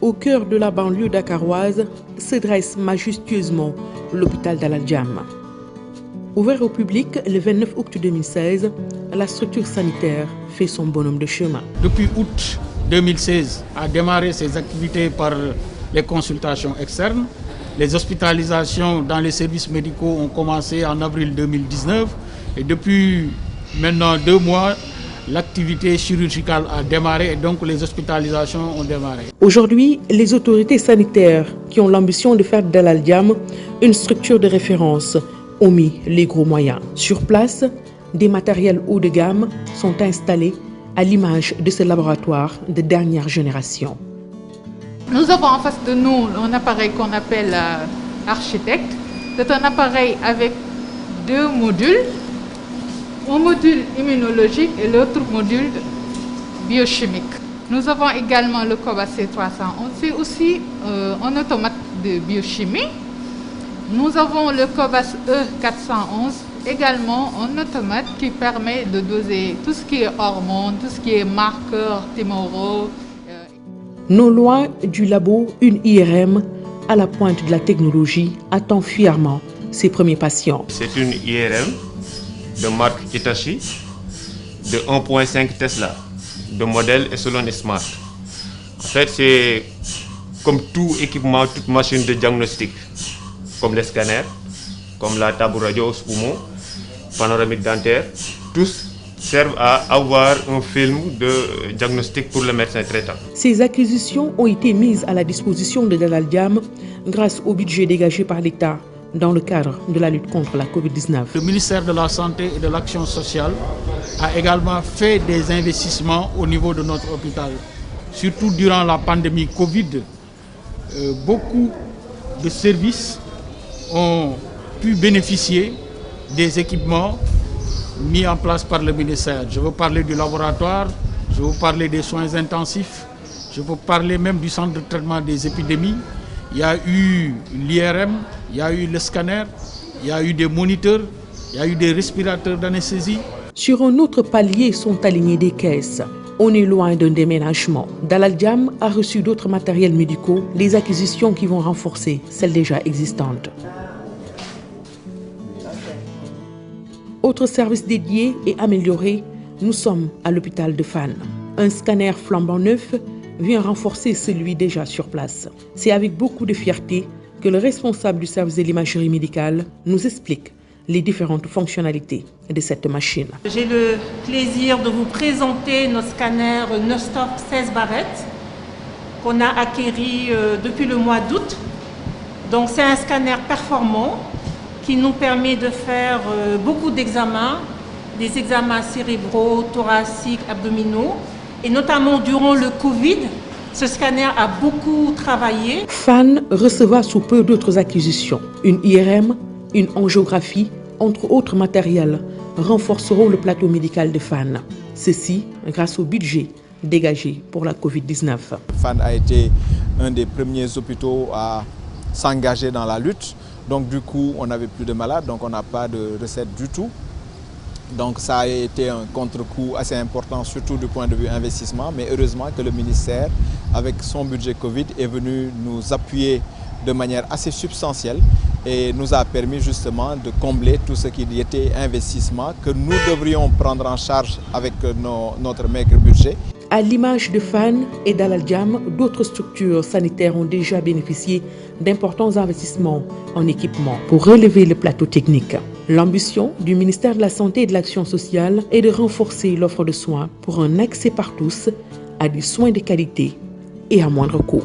Au cœur de la banlieue dakaroise se dresse majestueusement l'hôpital d'Al Adjam. Ouvert au public le 29 août 2016, la structure sanitaire fait son bonhomme de chemin. Depuis août 2016, a démarré ses activités par les consultations externes. Les hospitalisations dans les services médicaux ont commencé en avril 2019 et depuis maintenant 2 mois, l'activité chirurgicale a démarré et donc les hospitalisations ont démarré. Aujourd'hui, les autorités sanitaires qui ont l'ambition de faire d'Al Adjam une structure de référence ont mis les gros moyens. Sur place, des matériels haut de gamme sont installés à l'image de ce laboratoire de dernière génération. Nous avons en face de nous un appareil qu'on appelle Architecte. C'est un appareil avec 2 modules. Un module immunologique et l'autre module biochimique. Nous avons également le Cobas C311, c'est aussi un automate de biochimie. Nous avons le Cobas E411, également un automate qui permet de doser tout ce qui est hormones, tout ce qui est marqueurs tumoraux. Non loin du labo, une IRM à la pointe de la technologie attend fièrement ses premiers patients. C'est une IRM de marque Hitachi de 1.5 Tesla, de modèle Echelon Smart. En fait, c'est comme tout équipement, toute machine de diagnostic, comme les scanners, comme la table radio Spumo, panoramique dentaire, tous servent à avoir un film de diagnostic pour le médecin traitant. Ces acquisitions ont été mises à la disposition de Al Adjam grâce au budget dégagé par l'État dans le cadre de la lutte contre la Covid-19. Le ministère de la Santé et de l'Action sociale a également fait des investissements au niveau de notre hôpital. Surtout durant la pandémie Covid, beaucoup de services ont pu bénéficier des équipements mis en place par le ministère. Je veux parler du laboratoire, je veux parler des soins intensifs, je veux parler même du centre de traitement des épidémies. Il y a eu l'IRM, il y a eu le scanner, il y a eu des moniteurs, il y a eu des respirateurs d'anesthésie. Sur un autre palier sont alignées des caisses. On est loin d'un déménagement. Al Adjam a reçu d'autres matériels médicaux, des acquisitions qui vont renforcer celles déjà existantes. Autre service dédié et amélioré, nous sommes à l'hôpital de Fann. Un scanner flambant neuf vient renforcer celui déjà sur place. C'est avec beaucoup de fierté que le responsable du service de l'imagerie médicale nous explique les différentes fonctionnalités de cette machine. J'ai le plaisir de vous présenter nos scanners Neustop 16 barrettes qu'on a acquéris depuis le mois d'août. Donc c'est un scanner performant qui nous permet de faire beaucoup d'examens, des examens cérébraux, thoraciques, abdominaux. Et notamment durant le Covid, ce scanner a beaucoup travaillé. Fann recevra sous peu d'autres acquisitions. Une IRM, une angiographie, entre autres matériels, renforceront le plateau médical de Fann. Ceci grâce au budget dégagé pour la Covid-19. Fann a été un des premiers hôpitaux à s'engager dans la lutte. Donc du coup, on n'avait plus de malades, donc on n'a pas de recettes du tout. Donc ça a été un contre-coup assez important, surtout du point de vue investissement. Mais heureusement que le ministère, avec son budget Covid, est venu nous appuyer de manière assez substantielle et nous a permis justement de combler tout ce qui était investissement que nous devrions prendre en charge avec notre maigre budget. À l'image de Fann et d'Al Adjam, d'autres structures sanitaires ont déjà bénéficié d'importants investissements en équipement pour relever le plateau technique. L'ambition du ministère de la Santé et de l'Action sociale est de renforcer l'offre de soins pour un accès par tous à des soins de qualité et à moindre coût.